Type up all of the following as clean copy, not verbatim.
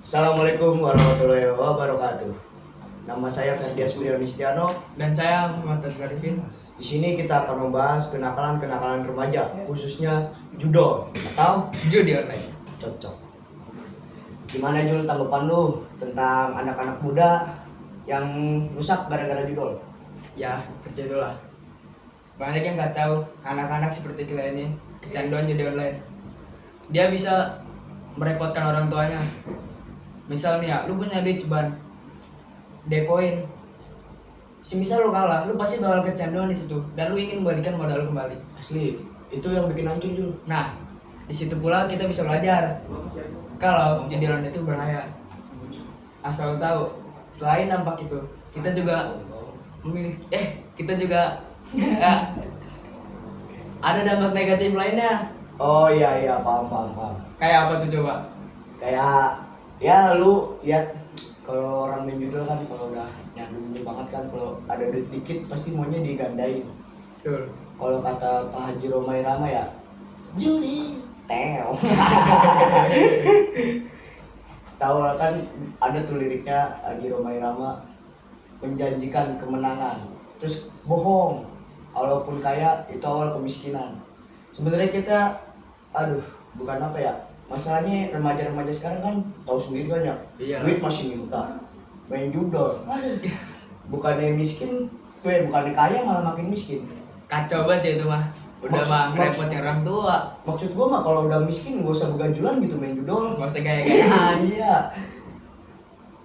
Assalamualaikum warahmatullahi wabarakatuh. Nama saya Ferdias Prionistiano. Dan saya Muhammad Arifin. Di sini kita akan membahas kenakalan-kenakalan remaja, khususnya judo atau Judi online. cocok. Gimana Jul tanggapan lu tentang anak-anak muda yang rusak gara-gara judo? Ya, seperti itulah. Banyak yang nggak tahu anak-anak seperti kita ini kecanduan judi online. Dia bisa merepotkan orang tuanya. Misal nih ya, lu punya duit cuman depoin. Semisal lu kalah, lu pasti bakal kecanduan di situ dan lu ingin membalikan modal lu kembali. Asli, itu yang bikin hancur Jul. Nah, di situ pula kita bisa belajar kalau judi online itu berbahaya. Asal tahu, selain dampak itu, kita juga kita juga ya, ada dampak negatif lainnya. Oh iya paham. Kayak apa tuh coba? Kayak ya lu lihat kalau orang main judo kan kalau udah nyandu banget kan kalau ada duit dikit pasti maunya digandain. Betul. Kalau kata Pak Haji Romai Rama ya judi teo. Tahu kan ada tuh liriknya Haji Romai Rama menjanjikan kemenangan terus bohong walaupun kaya itu awal kemiskinan. Sebenarnya kita bukan apa ya, masalahnya remaja-remaja sekarang kan tahu sendiri kan ya, Iya. duit masih minta main judo. Bukannya miskin, bukannya kaya malah makin miskin. Kacau banget ya itu mah. Udah mah ngerepotin orang tua. Maksud gua mah kalau udah miskin gak usah begajulan gitu main judo. Gak usah gaya-gayaan. Iya.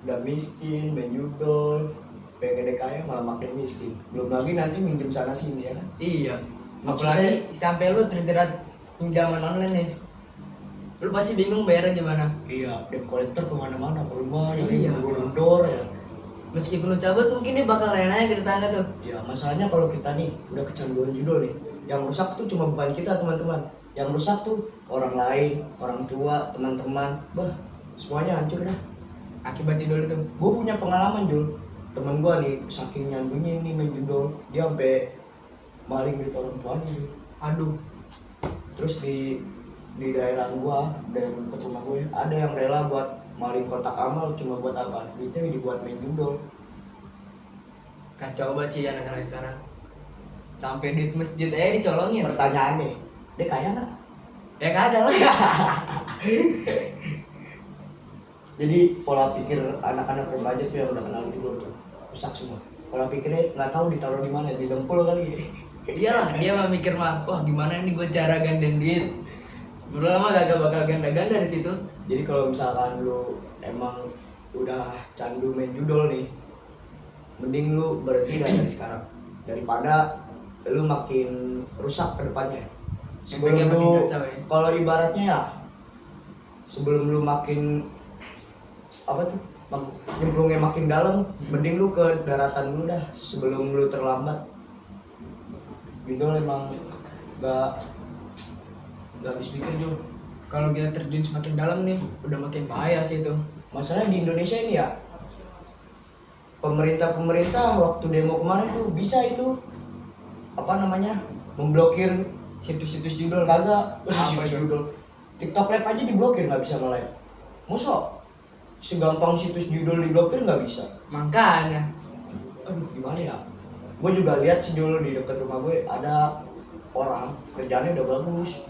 Udah miskin main judo, pengen gede kaya malah makin miskin. Belum lagi nanti minjem sana sini ya kan. Iya. Maksudnya- Apalagi sampai lu terjerat pinjaman online nih. Lu pasti bingung bayarnya gimana. Iya, debt collector kemana-mana, ke rumah, Iya. gedor ya. Meskipun lu cabut mungkin dia bakal nanya ke tetangga tuh. Ya, masalahnya kalau kita nih udah kecanduan judo nih, yang rusak tuh cuma bukan kita teman-teman, yang rusak tuh orang lain, orang tua, teman-teman, semuanya hancur dah. Akibat judul itu. Gue punya pengalaman Jul, temen gue nih saking nyandunya ini main judo, dia sampai maling duit orang tuanya Jul. Aduh. Terus di daerah gua, daerah dekat rumah gue, ada yang rela buat maling kotak amal cuma buat apa? Duitnya dibuat main judo. Kacau banget sih anak-anak sekarang. Sampai duit masjid dicolongin. Pertanyaannya, dia kaya nggak? Ya kagak lah. Jadi pola pikir anak-anak remaja tuh yang udah kenal judo tuh rusak semua. Pola pikirnya nggak tahu ditaruh di mana, di dempul kali. Iyalah, dia mah mikir mah, wah gimana nih gue cara gandain duit. Sebenarnya mah gak bakal ganda-ganda di situ. Jadi kalau misalkan lu emang udah candu main judo nih, mending lu berhenti dari sekarang daripada lu makin rusak ke depannya. Sebelum Efeknya makin lu, kacau ya. kalau ibaratnya ya, sebelum lu makin nyemplungnya makin dalam, mending lu ke daratan dulu dah sebelum lu terlambat. Judo emang gak habis pikir Jul. Kalau kita terjun semakin dalam nih, udah makin bahaya sih itu. Masalahnya di Indonesia ini ya, pemerintah waktu demo kemarin tuh bisa itu memblokir Situs-situs judul. kagak Apa situs itu? judul. TikTok Live aja diblokir nggak bisa nge-live. Masa segampang situs judul diblokir nggak bisa? Makanya. Aduh gimana ya? Gue juga lihat sih dulu di dekat rumah gue ada orang kerjaannya udah bagus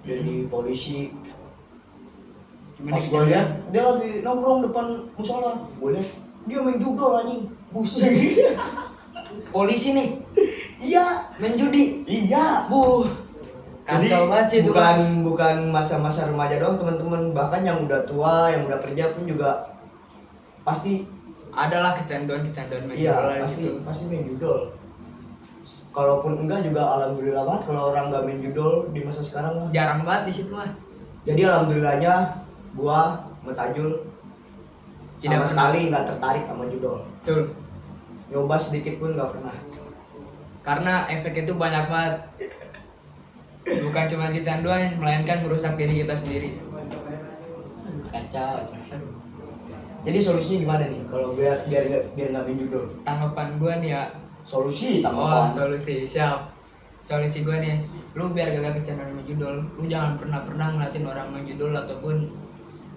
jadi polisi. Gimana Pas gue lihat dia lagi nongkrong depan musola, gue lihat dia main judo anjing. Buset. polisi nih, Iya, main judi. iya. Kacau banget sih itu. bukan masa-masa remaja doang teman-teman, bahkan yang udah tua, yang udah kerja pun juga pasti Adalah kecanduan main iya bola di pasti situ. pasti main judo. Kalaupun enggak juga alhamdulillah banget kalau orang nggak main judo di masa sekarang lah. Jarang banget di situ mah. Jadi alhamdulillahnya gua sama Tajul sama Tidak sekali nggak tertarik sama judo. Betul. Nyoba sedikit pun nggak pernah. Karena efek itu banyak banget. Bukan cuma kecanduan, melainkan merusak diri kita sendiri. Kacau. Jadi solusinya gimana nih kalau biar nggak main judo? Tanggapan gue nih ya. Solusi Oh, tanggapan. solusi siap. Solusi gue nih, lu biar gak kecanduan main judul, lu jangan pernah ngeliatin orang main judul ataupun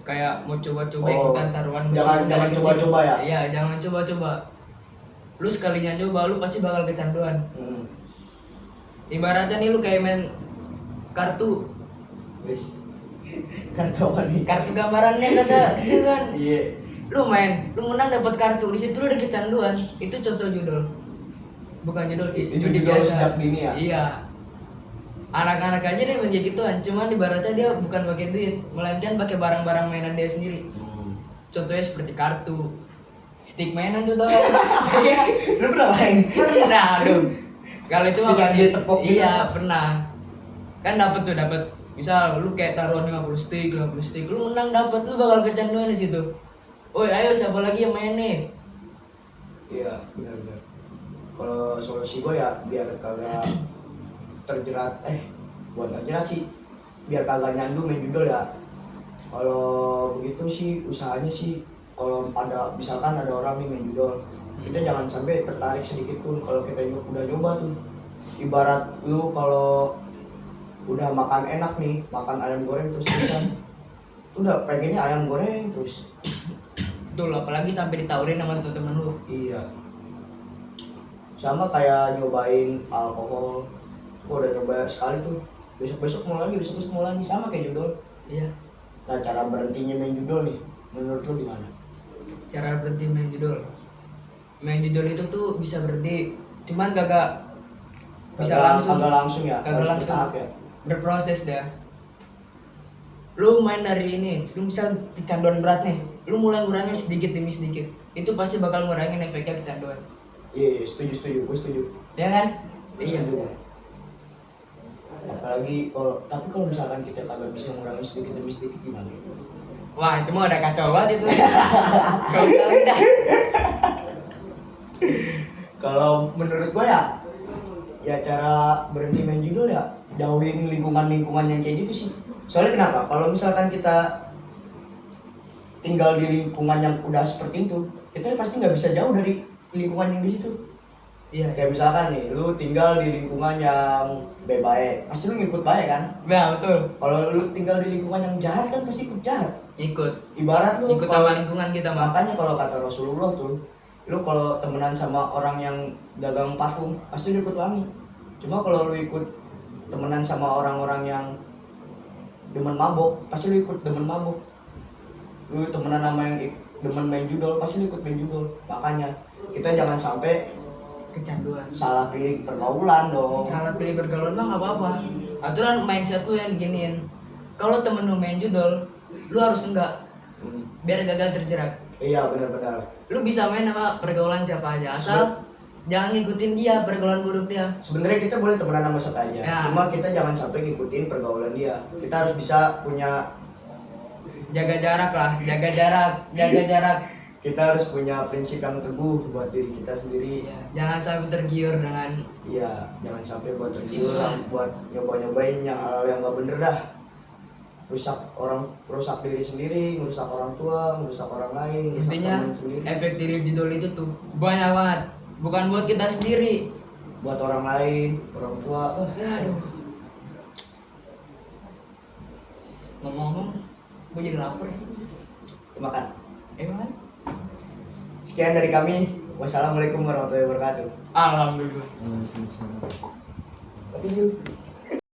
kayak mau coba-coba Oh, ikutan taruhan musik jangan dari kecil. coba-coba ya? Iya, jangan coba-coba. Lu sekalinya coba lu pasti bakal kecanduan. Ibaratnya nih lu kayak main kartu Wis. Kartu apa nih? kartu gambarannya kata kecil kan. Iya. Lu menang dapat kartu, di situ lu udah kecanduan. Itu contoh judul. Bukan judul sih, Itu judi judul biasa. sejak dini ya? Iya. Anak-anak aja dia menjadi gituan, cuman ibaratnya dia bukan pakai duit, melainkan pakai barang-barang mainan dia sendiri. Contohnya seperti kartu, stick mainan tuh tau. Iya. Lu pernah main? Pernah dong. Kalau itu Stick yang makasih. ditepok gitu. Iya, pernah. Kan dapat. Misal lu kayak taruhan 50 stick, lu menang dapat, lu bakal kecanduan di situ. Oi, ayo siapa lagi yang main nih? Iya, benar-benar. Kalau solusi gue ya biar kagak terjerat, bukan terjerat sih, biar kagak nyandu main judul ya. Kalau begitu sih usahanya sih, kalau ada misalkan ada orang nih main judul, kita jangan sampai tertarik sedikit pun kalau kita udah nyoba tuh. Ibarat lu kalau udah makan enak nih, makan ayam goreng terus-terusan, udah pengennya ayam goreng terus. Betul, apalagi sampai ditawarin sama teman lu. Iya. Sama kayak nyobain alkohol. Gua udah nyoba sekali tuh. Besok mau lagi, sama kayak judul. Iya. Nah, cara berhentinya main judul nih, menurut lu gimana? Cara berhenti main judul. Main judul itu tuh bisa berhenti, cuman kagak bisa langsung. Kagak langsung ya, Kagak harus langsung. bertahap ya. Berproses dah. Lu main dari ini, lu misal kecanduan berat nih, lu mulai ngurangin sedikit demi sedikit. Itu pasti bakal ngurangin efeknya kecanduan. Iya, setuju, gue setuju. Ya kan? Iya. Apalagi kalau misalkan kita kagak bisa ngurangin sedikit demi sedikit gimana? Wah, itu mah udah kacau banget itu. Gak usah lagi dah. Kalau menurut gue ya cara berhenti main judul ya jauhin lingkungan yang kayak gitu sih. Soalnya kenapa? Kalau misalkan kita tinggal di lingkungan yang udah seperti itu, kita pasti nggak bisa jauh dari lingkungan yang di situ. Iya. Kayak misalkan nih, lu tinggal di lingkungan yang baik, pasti lu ngikut baik kan? Nah, betul. Kalau lu tinggal di lingkungan yang jahat kan pasti ikut jahat. Ikut Ibarat lu sama kalau lingkungan kita mah. makanya kalau kata Rasulullah tuh, lu kalau temenan sama orang yang dagang parfum pasti lu ikut wangi. Cuma kalau lu ikut temenan sama orang-orang yang demen mabok pasti lu ikut demen mabok. Lu temenan sama yang demen main judul pasti lu ikut main judul. Makanya kita jangan sampai Kecanduan. salah pilih pergaulan dong. Salah pilih pergaulan mah nggak apa-apa. Aturan mindset lu yang giniin. Kalau temen lu main judul, lu harus enggak, biar gagal terjerat. Iya, benar-benar. Lu bisa main sama pergaulan siapa aja, asal jangan ngikutin dia pergaulan buruk dia. Sebenarnya kita boleh temenan sama siapa aja. Ya. Cuma kita jangan sampai ngikutin pergaulan dia. Kita harus bisa punya Jaga jarak lah, jaga jarak. kita harus punya prinsip yang teguh buat diri kita sendiri. Iya, jangan sampai tergiur dengan Iya, jangan sampai buat tergiur, buat nyoba-nyobain yang hal-hal yang gak bener dah. Rusak diri sendiri, merusak orang tua, merusak orang lain, merusak intinya teman sendiri. efek dari judul itu tuh banyak banget. Bukan buat kita sendiri. Buat orang lain, orang tua. Aduh. Ngomong-ngomong, gue jadi lapar. Makan. Kan? Sekian dari kami. Wassalamualaikum warahmatullahi wabarakatuh. Alhamdulillah. Thank you.